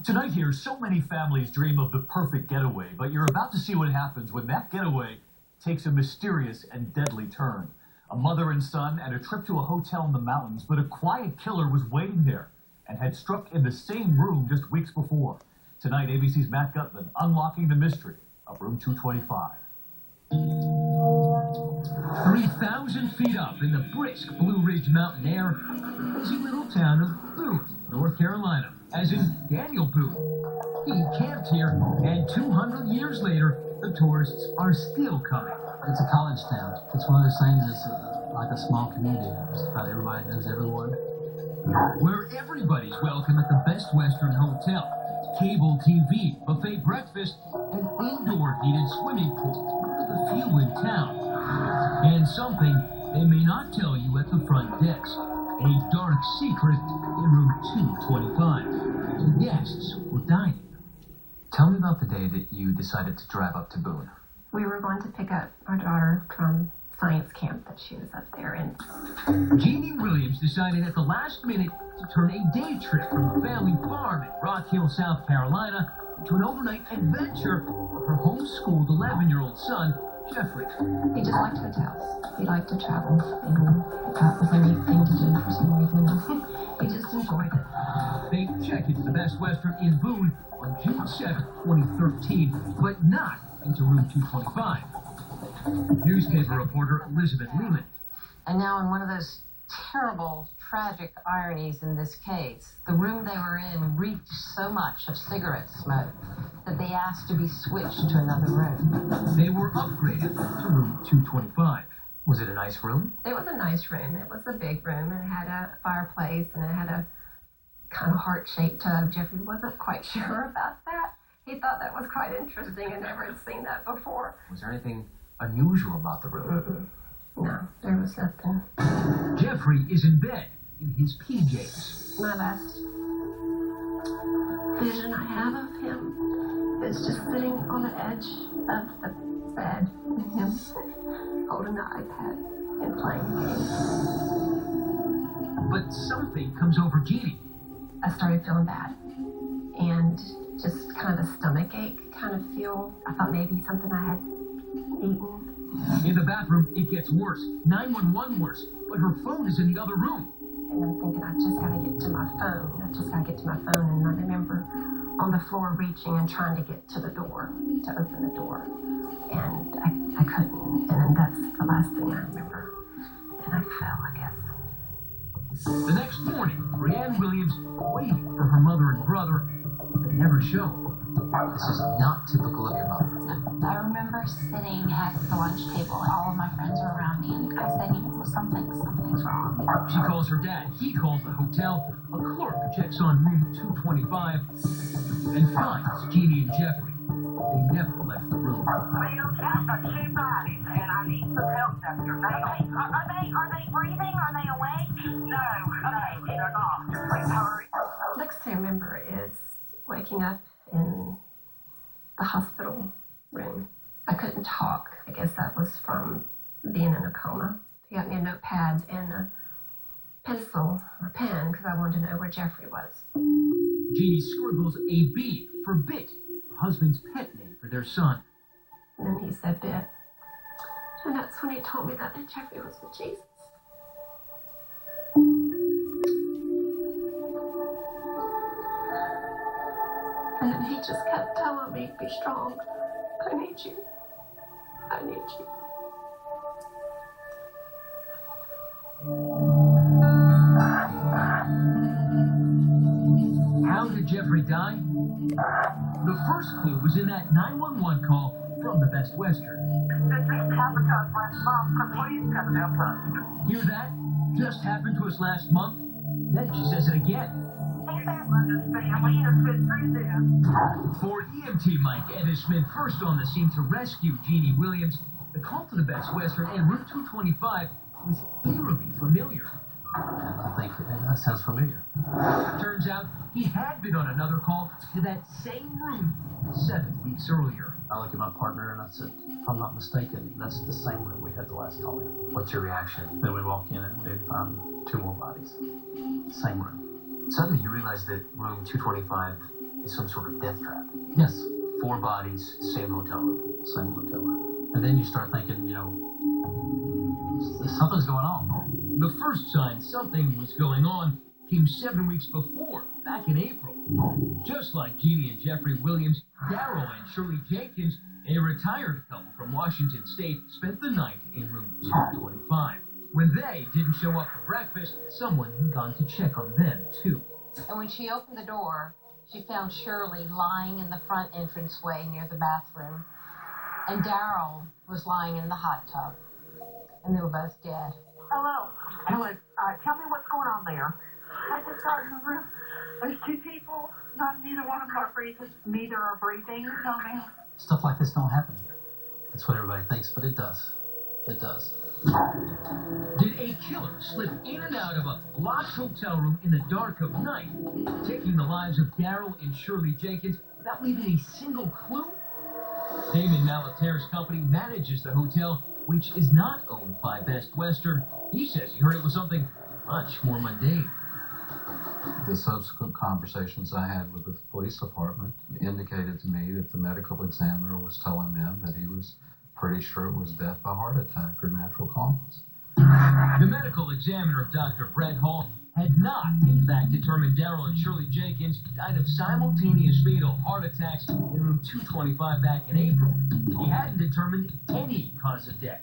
Tonight here, so many families dream of the perfect getaway, but you're about to see what happens when that getaway takes a mysterious and deadly turn. A mother and son and a trip to a hotel in the mountains, but a quiet killer was waiting there and had struck in the same room just weeks before. Tonight, ABC's Matt Gutman unlocking the mystery of Room 225. 3,000 feet up in the brisk Blue Ridge mountain air, the busy little town of Boone, North Carolina, as in Daniel Boone. He camped here, and 200 years later, the tourists are still coming. It's a college town. It's one of those things that's like a small community. Just about everybody knows everyone. Where everybody's welcome at the Best Western Hotel. Cable TV, buffet breakfast, and indoor heated swimming pool. One of the few in town. And something they may not tell you at the front desk. A dark secret in room 225. Guests were dining. Tell me about the day that you decided to drive up to Boone. We were going to pick up our daughter from science camp that she was up there in. Jeannie Williams decided at the last minute to turn a day trip from the family farm in Rock Hill, South Carolina, into an overnight adventure for her homeschooled 11-year-old son, Jeffrey. He just liked hotels. He liked to travel, and that was a neat thing to do for some reason. He just enjoyed it. They checked into the Best Western in Boone on June 7, 2013, but not into room 225. Newspaper reporter Elizabeth Leland. And now, in one of those terrible, tragic ironies in this case, the room they were in reeked so much of cigarette smoke that they asked to be switched to another room. They were upgraded to room 225. Was it a nice room? It was a nice room. It was a big room, and it had a fireplace, and it had a kind of heart-shaped tub. Jeffrey wasn't quite sure about that. He thought that was quite interesting and never had seen that before. Was there anything unusual about the room? No, there was nothing. Jeffrey is in bed in his PJs. My last vision I have of him is just sitting on the edge of the bed and him holding the iPad and playing games. But something comes over Jeannie. I started feeling bad and just kind of a stomach ache kind of feel. I thought maybe something I had eaten. In the bathroom, it gets worse. 911 worse. But her phone is in the other room. And I'm thinking, I just got to get to my phone. And I remember on the floor reaching and trying to get to the door, to open the door. And I couldn't. And that's the last thing I remember. And I fell, I guess. The next morning, Brianne Williams waiting for her mother and brother. They never show. This is not typical of your mother. I remember sitting at the lunch table, and all of my friends were around me, and I said, something's wrong. She calls her dad. He calls the hotel. A clerk checks on room 225 and finds Jeannie and Jeffrey. They never left the room. We have two bodies, and I need some help desperately. Are they breathing? Are they awake? No, they're not. Please hurry. Next thing I remember is waking up in the hospital room. I couldn't talk. I guess that was from being in a coma. They got me a notepad and a pencil or pen because I wanted to know where Jeffrey was. Jeannie scribbles a B for Bit, her husband's pet name for their son. And then he said Bit. And that's when he told me that Jeffrey was with Jesus. And he just kept telling me, be strong. I need you. I need you. How did Jeffrey die? The first clue was in that 911 call from the Best Western. This happened to us last month, so please come help us. Hear that? Just happened to us last month. Then she says it again. For EMT Mike Edisman, first on the scene to rescue Jeannie Williams, the call to the Best Western and Route 225 was eerily familiar. I think that sounds familiar. Turns out he had been on another call to that same room 7 weeks earlier. I looked at my partner and I said, if I'm not mistaken, that's the same room we had the last call in. What's your reaction? Then we walk in and we find 2 more bodies. Same room. Suddenly you realize that room 225 is some sort of death trap. Yes, 4 bodies, same hotel room. same hotel room. And then you start thinking, something's going on. The first sign something was going on came 7 weeks before, back in April. Just like Jeannie and Jeffrey Williams, Daryl and Shirley Jenkins, a retired couple from Washington State, spent the night in room 225. When they didn't show up for breakfast, someone had gone to check on them, too. And when she opened the door, she found Shirley lying in the front entranceway near the bathroom. And Daryl was lying in the hot tub. And they were both dead. Hello. Hello. Tell me what's going on there. I just got in the room. There's 2 people. Neither one of them are breathing. Neither are breathing. No, ma'am. Stuff like this don't happen here. That's what everybody thinks, but it does. It does. Did a killer slip in and out of a locked hotel room in the dark of night, taking the lives of Daryl and Shirley Jenkins without leaving a single clue? Damon Malater's company manages the hotel, which is not owned by Best Western. He says he heard it was something much more mundane. The subsequent conversations I had with the police department indicated to me that the medical examiner was telling them that he was pretty sure it was death by heart attack or natural causes. The medical examiner, Dr. Brett Hall, had not, in fact, determined Daryl and Shirley Jenkins died of simultaneous fatal heart attacks in room 225 back in April. He hadn't determined any cause of death.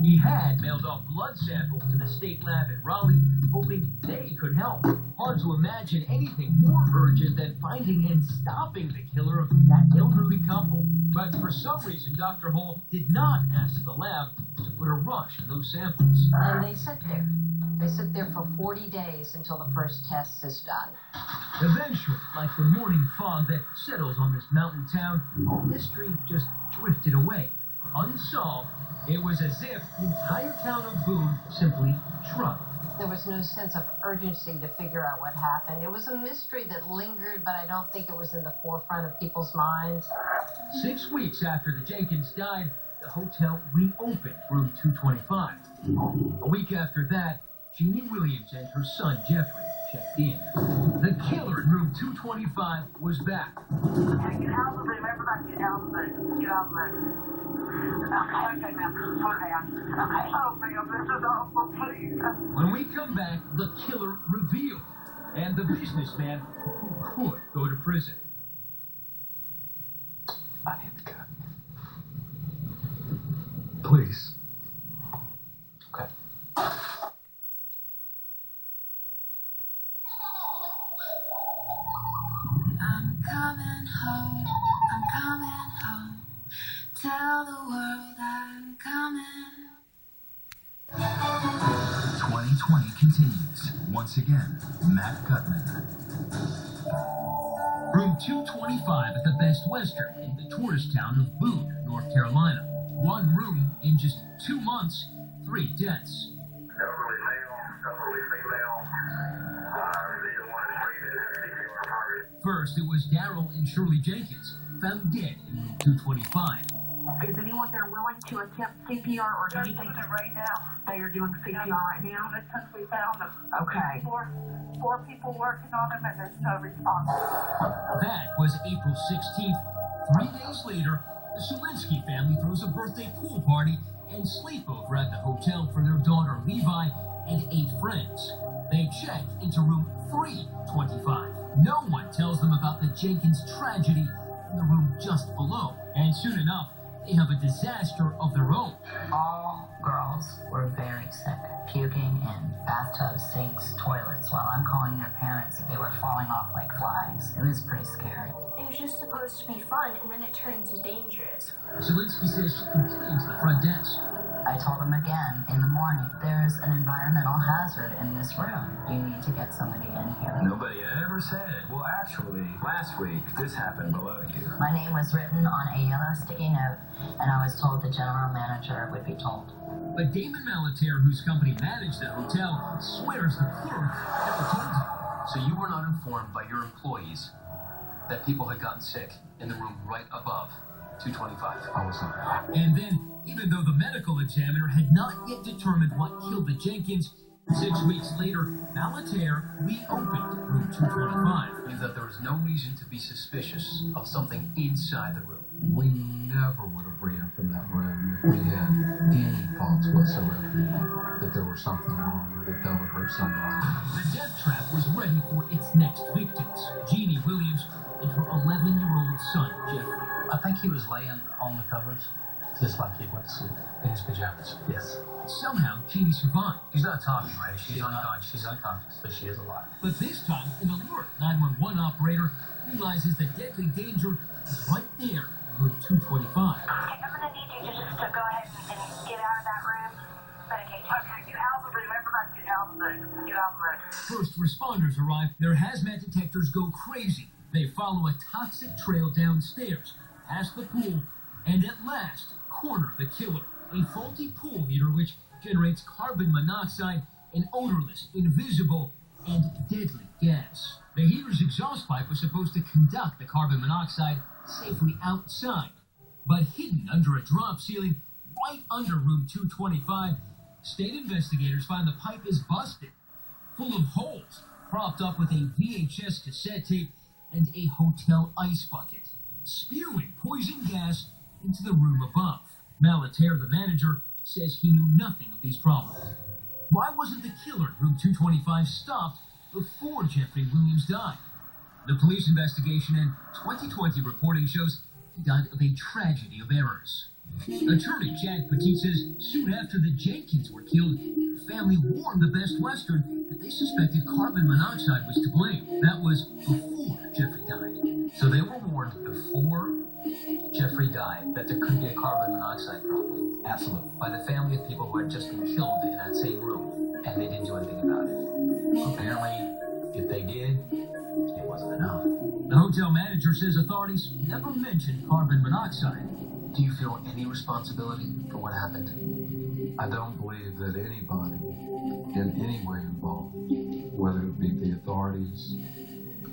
He had mailed off blood samples to the state lab in Raleigh, hoping they could help. Hard to imagine anything more urgent than finding and stopping the killer of that elderly couple. But for some reason, Dr. Hall did not ask the lab to put a rush on those samples. And they sit there. They sit there for 40 days until the first test is done. Eventually, like the morning fog that settles on this mountain town, mystery just drifted away. Unsolved, it was as if the entire town of Boone simply shrugged. There was no sense of urgency to figure out what happened. It was a mystery that lingered, but I don't think it was in the forefront of people's minds. 6 weeks after the Jenkins died, the hotel reopened room 225. A week after that, Jeannie Williams and her son Jeffrey checked in. The killer in room 225 was back. Okay, get out of the room. Everybody get out of the room. Get out of the room. Okay, ma'am. Put it down. Okay. Oh, ma'am, this is awful, please. When we come back, the killer revealed, and the businessman who could go to prison. I need the cut. Please. Okay. I'm coming home, I'm coming home. Tell the world I'm coming. 2020 continues. Once again, Matt Gutman. Room 225 at the Best Western in the tourist town of Boone, North Carolina. One room in just 2 months, 3 deaths. Elderly male, elderly female. Neither one is breathing. First, it was Daryl and Shirley Jenkins, found dead in room 225. Is anyone there willing to attempt CPR or do you think that right now they are doing CPR right now? Since we found them. Okay. Four people working on them and there's no response. That was April 16th. 3 days later, the Szulinski family throws a birthday pool party and sleepover at the hotel for their daughter Levi and 8 friends. They check into room 325. No one tells them about the Jenkins tragedy in the room just below. And soon enough, they have a disaster of their own. All girls were very sick, puking in bathtubs, sinks, toilets, while I'm calling their parents that they were falling off like flies. It was pretty scary. It was just supposed to be fun, and then it turns dangerous. Szulinski says she complains to the front desk. I told them again in the morning, there's an environmental hazard in this room. You need to get somebody in here. Nobody ever said, well, actually, last week, this happened below you. My name was written on a yellow sticky note, and I was told the general manager would be told. But Damon Malater, whose company managed the hotel, swears the clerk never told him. So you were not informed by your employees that people had gotten sick in the room right above 225. I was not. And then, even though the medical examiner had not yet determined what killed the Jenkins, 6 weeks later, Malater reopened room 225. Knew that there was no reason to be suspicious of something inside the room. We never would have ran from that room if we had any thoughts whatsoever that there was something wrong or that would hurt somebody. The death trap was ready for its next victims, Jeannie Williams and her 11-year-old son, Jeffrey. I think he was laying on the covers, just like he went to sleep. In his pajamas. Yes. Somehow, Jeannie survived. She's not talking, right? She's unconscious. She's unconscious, but she is alive. But this time, an alert 911 operator realizes the deadly danger is right there in room 225. Okay, I'm gonna need you to just go ahead and get out of that room. Okay, get out of the room. Everybody get out of the room. Get out of the room. First responders arrive. Their hazmat detectors go crazy. They follow a toxic trail downstairs, past the pool, and at last corner the killer. A faulty pool heater which generates carbon monoxide, an odorless, invisible, and deadly gas. The heater's exhaust pipe was supposed to conduct the carbon monoxide safely outside, but hidden under a drop ceiling right under room 225, state investigators find the pipe is busted, full of holes, propped up with a VHS cassette tape and a hotel ice bucket, spewing poison gas into the room above. Malater, the manager, says he knew nothing of these problems. Why wasn't the killer in room 225 stopped before Jeffrey Williams died? The police investigation and 2020 reporting shows he died of a tragedy of errors. Attorney Chad Petit says soon after the Jenkins were killed, the family warned the Best Western that they suspected carbon monoxide was to blame. That was before Jeffrey died. So they were warned before Jeffrey died that there could be a carbon monoxide problem. Absolutely. By the family of people who had just been killed in that same room, and they didn't do anything about it. Apparently, if they did, it wasn't enough. The hotel manager says authorities never mentioned carbon monoxide. Do you feel any responsibility for what happened? I don't believe that anybody in any way involved, whether it be the authorities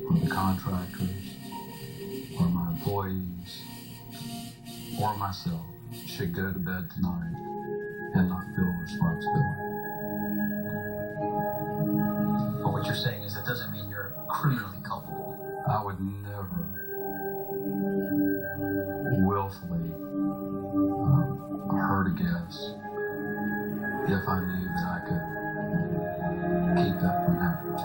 or the contractors or my employees or myself, should go to bed tonight and not feel responsibility. But what you're saying is that doesn't mean you're criminally culpable. I would never willfully hurt a guest if I knew that I could keep that from happening.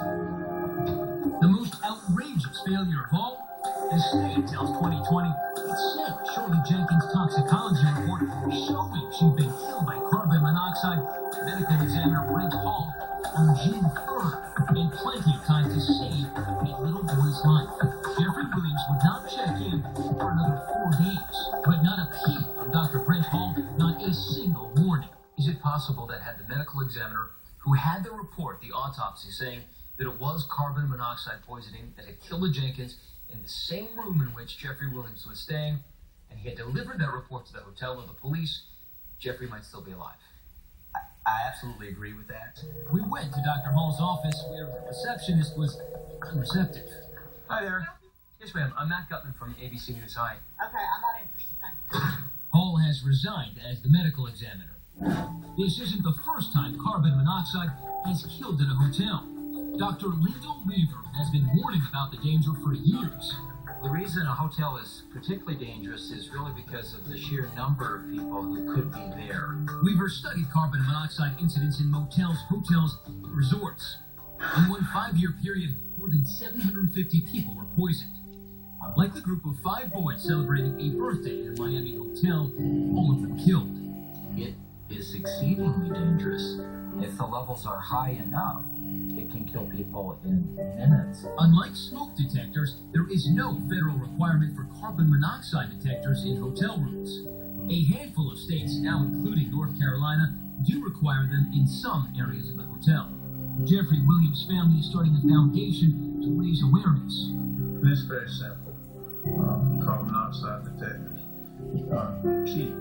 The most outrageous failure of all, the state tells 2020 it sent Shirley Jenkins' toxicology report showing she'd been killed by carbon monoxide. Medical examiner Brent Hall on June 3rd, and plenty of time to save a little boy's life. Jeffrey Williams would not check in for another 4 days, but not a peep from Dr. Brent Hall, not a single warning. Is it possible that had the medical examiner who had the report, the autopsy, saying that it was carbon monoxide poisoning that had killed the Jenkins in the same room in which Jeffrey Williams was staying, and he had delivered that report to the hotel or the police, Jeffrey might still be alive? I absolutely agree with that. We went to Dr. Hall's office where the receptionist was unreceptive. Hi there. Yes, ma'am. I'm Matt Gutman from ABC News. Hi. Okay, I'm not interested. Thanks. Hall has resigned as the medical examiner. This isn't the first time carbon monoxide has killed in a hotel. Dr. Lyndall Weaver has been warning about the danger for years. The reason a hotel is particularly dangerous is really because of the sheer number of people who could be there. Weaver studied carbon monoxide incidents in motels, hotels, and resorts. In one 5-year period, more than 750 people were poisoned. Like the group of 5 boys celebrating a birthday in a Miami hotel, all of them killed. It is exceedingly dangerous. If the levels are high enough, it can kill people in minutes. Unlike smoke detectors, there is no federal requirement for carbon monoxide detectors in hotel rooms. A handful of states, now including North Carolina, do require them in some areas of the hotel. Jeffrey Williams' family is starting a foundation to raise awareness. It's very simple. Carbon monoxide detectors are cheap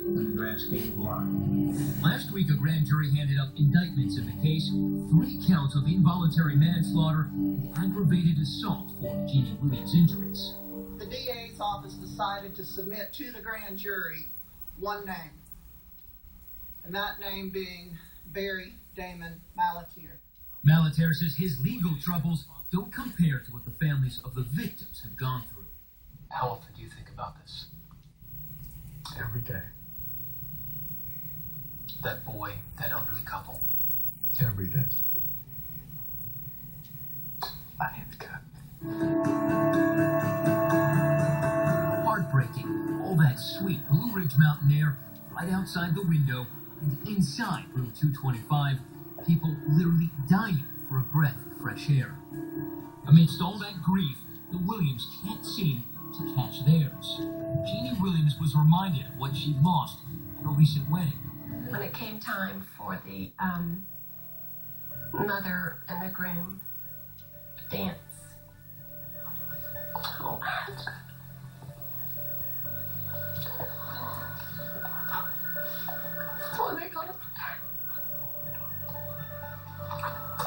in the grand scheme of life. Last week, a grand jury handed up indictments in the case, 3 counts of involuntary manslaughter and aggravated assault for Jeannie Williams' injuries. The DA's office decided to submit to the grand jury one name, and that name being Barry Damon Malatier. Malatier says his legal troubles don't compare to what the families of the victims have gone through. How often do you think about this? Every day. That boy, that elderly couple. Every day. I have got. Heartbreaking. All that sweet Blue Ridge mountain air right outside the window and inside room 225. People literally dying for a breath of fresh air. Amidst all that grief, the Williams can't seem to catch theirs. Jeannie Williams was reminded of what she lost at a recent wedding. When it came time for the mother and the groom dance, oh, what are they gonna do?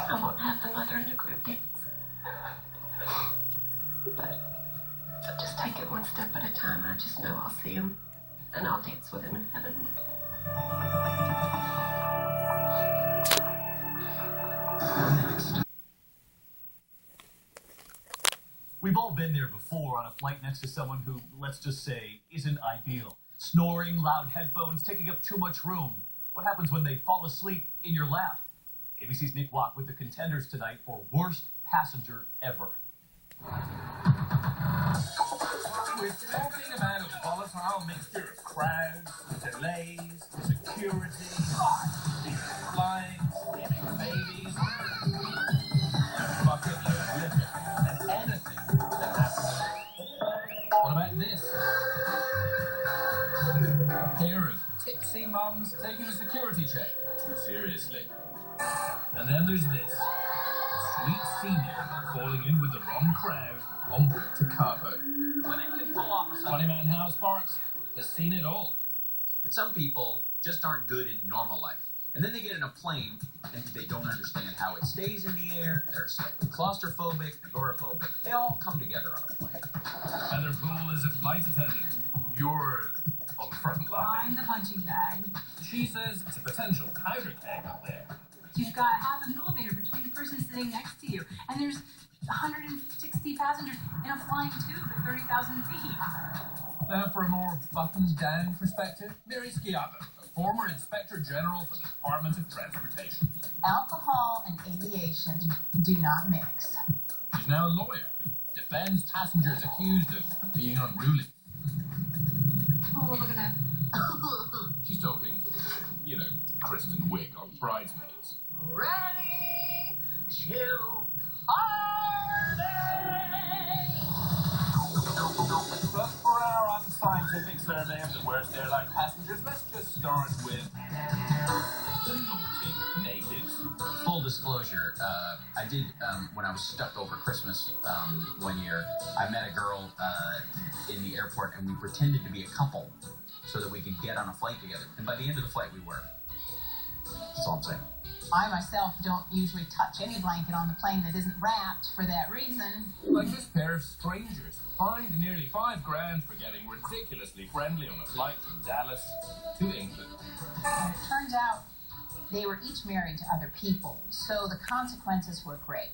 I won't have the mother and the groom dance. But I'll just take it one step at a time. I just know I'll see him and I'll dance with him in heaven one day. We've all been there before on a flight next to someone who, let's just say, isn't ideal. Snoring, loud headphones, taking up too much room. What happens when they fall asleep in your lap? ABC's Nick Watt with the contenders tonight for worst passenger ever. We're talking about a volatile mixture of crowds, delays, security, flying, screaming babies, a bucket load of liquor, and anything that happens. What about this? A pair of tipsy mums taking a security check. Too seriously. And then there's this. A sweet senior falling in with the wrong crowd en route to Cabo. When it can pull off a 20-man house, Sparks, has seen it all. But some people just aren't good in normal life. And then they get in a plane and they don't understand how it stays in the air. They're slightly claustrophobic, agoraphobic. They all come together on a plane. Heather Poole is a flight attendant. You're on the front line. I'm the punching bag. She says it's a potential powder keg up there. You've got to have an elevator between the person sitting next to you. And there's 160 passengers in a flying tube at 30,000 feet. Now for a more buttoned-down perspective, Mary Schiavo, a former Inspector General for the Department of Transportation. Alcohol and aviation do not mix. She's now a lawyer who defends passengers accused of being unruly. Oh, look at that. She's talking, you know, Kristen Wiig on Bridesmaids. Ready to But for our unscientific survey of the worst airline passengers, let's just start with the naughty naked. Full disclosure, I did, when I was stuck over Christmas 1 year, I met a girl in the airport and we pretended to be a couple so that we could get on a flight together. And by the end of the flight, we were. That's all I'm saying. I myself don't usually touch any blanket on the plane that isn't wrapped for that reason. Like this pair of strangers, fined nearly $5,000 for getting ridiculously friendly on a flight from Dallas to England. And it turns out they were each married to other people, so the consequences were great.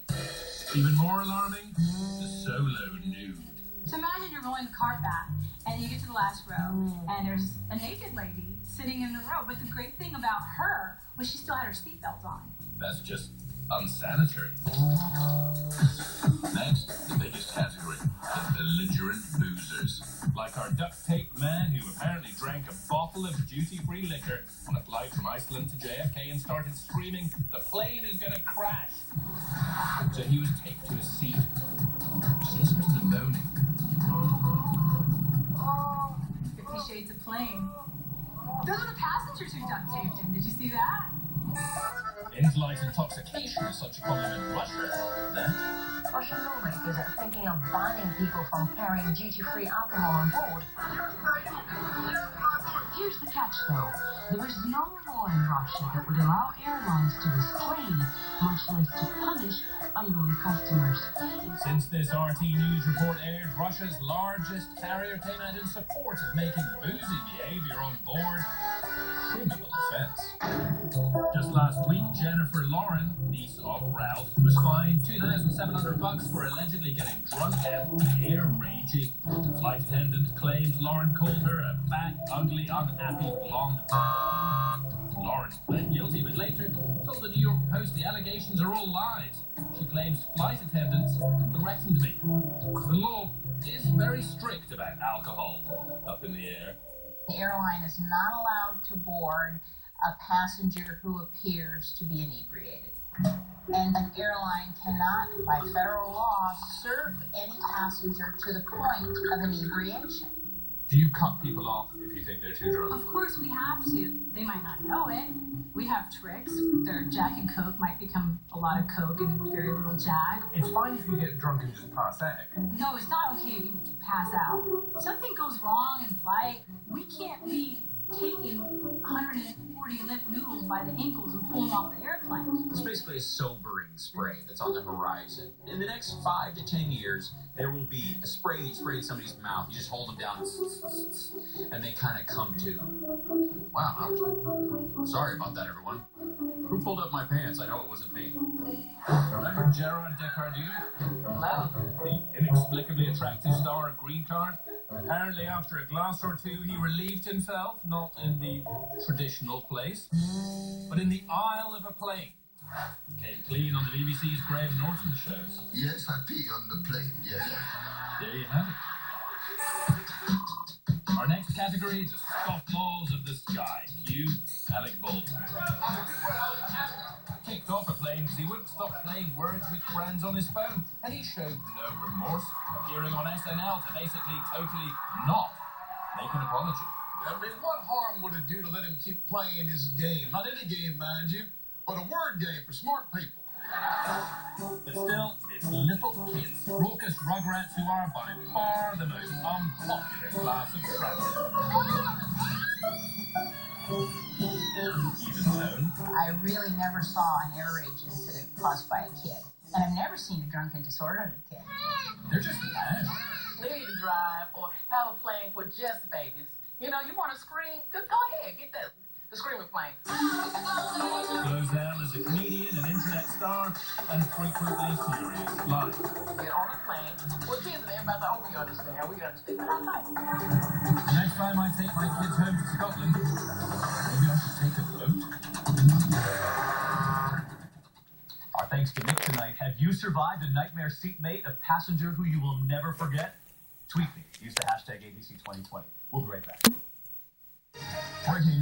Even more alarming, the solo nude. So imagine you're rolling the cart back, and you get to the last row, and there's a naked lady sitting in the row. But the great thing about her was she still had her seatbelt on. That's just unsanitary. Next, the biggest category, the belligerent boozers. Like our duct tape man who apparently drank a bottle of duty-free liquor on a flight from Iceland to JFK and started screaming, "The plane is gonna crash!" So he was taped to his seat. Just listen to the moaning. 50 Shades of Plane. Those are the passengers who duct taped him. Did you see that? In-flight intoxication is such a problem in Russia. Then, Russian lawmakers are thinking of banning people from carrying duty-free alcohol on board. Here's the catch, though. There is no law in Russia that would allow airlines to restrain, much less to punish, unruly customers. since this RT News report aired, Russia's largest carrier came out in support of making boozy behavior on board criminal defense. Just last week, Jennifer Lauren, niece of Ralph, was fined $2,700 for allegedly getting drunk and hair raging. The flight attendant claims Lauren called her a fat, ugly, unhappy blonde. Lauren pled guilty, but later told the New York Post the allegations are all lies. She claims flight attendants threatened me. The law is very strict about alcohol up in the air. The airline is not allowed to board a passenger who appears to be inebriated. And an airline cannot, by federal law, serve any passenger to the point of inebriation. Do you cut people off if you think they're too drunk? Of course we have to. They might not know it. We have tricks. Their Jack and Coke might become a lot of Coke and very little Jack. It's fine if you get drunk and just pass out. No, it's not okay if you pass out. If something goes wrong in flight, we can't be taking 140 limp noodles by the ankles and pull them off the airplane. It's basically a sobering spray that's on the horizon. In the next 5 to 10 years, there will be a spray that you spray in somebody's mouth. You just hold them down and they kind of come to. Wow, I'm sorry about that, everyone. Who pulled up my pants? I know it wasn't me. Remember Gerard Depardieu? Hello? The inexplicably attractive star of Green Card? Apparently, after a glass or two, he relieved himself, not in the traditional place, but in the aisle of a plane. Came clean on the BBC's Graham Norton shows. Yes, I pee on the plane, yes. There you have it. Our next category is the scoffballs of the sky. Cue Alec Baldwin. Kicked off a plane because he wouldn't stop playing Words with Friends on his phone, and he showed no remorse, appearing on SNL to basically totally not make an apology. I mean, what harm would it do to let him keep playing his game? Not any game, mind you, but a word game for smart people. But still, it's little kids, raucous rugrats who are by far the most unpopular class of traveler. Even known. I really never saw an air rage incident caused by a kid. And I've never seen a drunken disorderly kid. They're just loud. They need to drive or have a plane for just babies. You know, you want to scream? Go ahead, get the screaming plane. Glozell is a comedian, an internet star, and frequently furious live. Get on a plane with kids and everybody like, oh, we understand, but I know. Next time I take my kids home to Scotland, maybe I should take a boat. Our thanks to Nick tonight. Have you survived a nightmare seatmate, a passenger who you will never forget? Tweet me. Use the hashtag ABC2020. We'll be right back. Breaking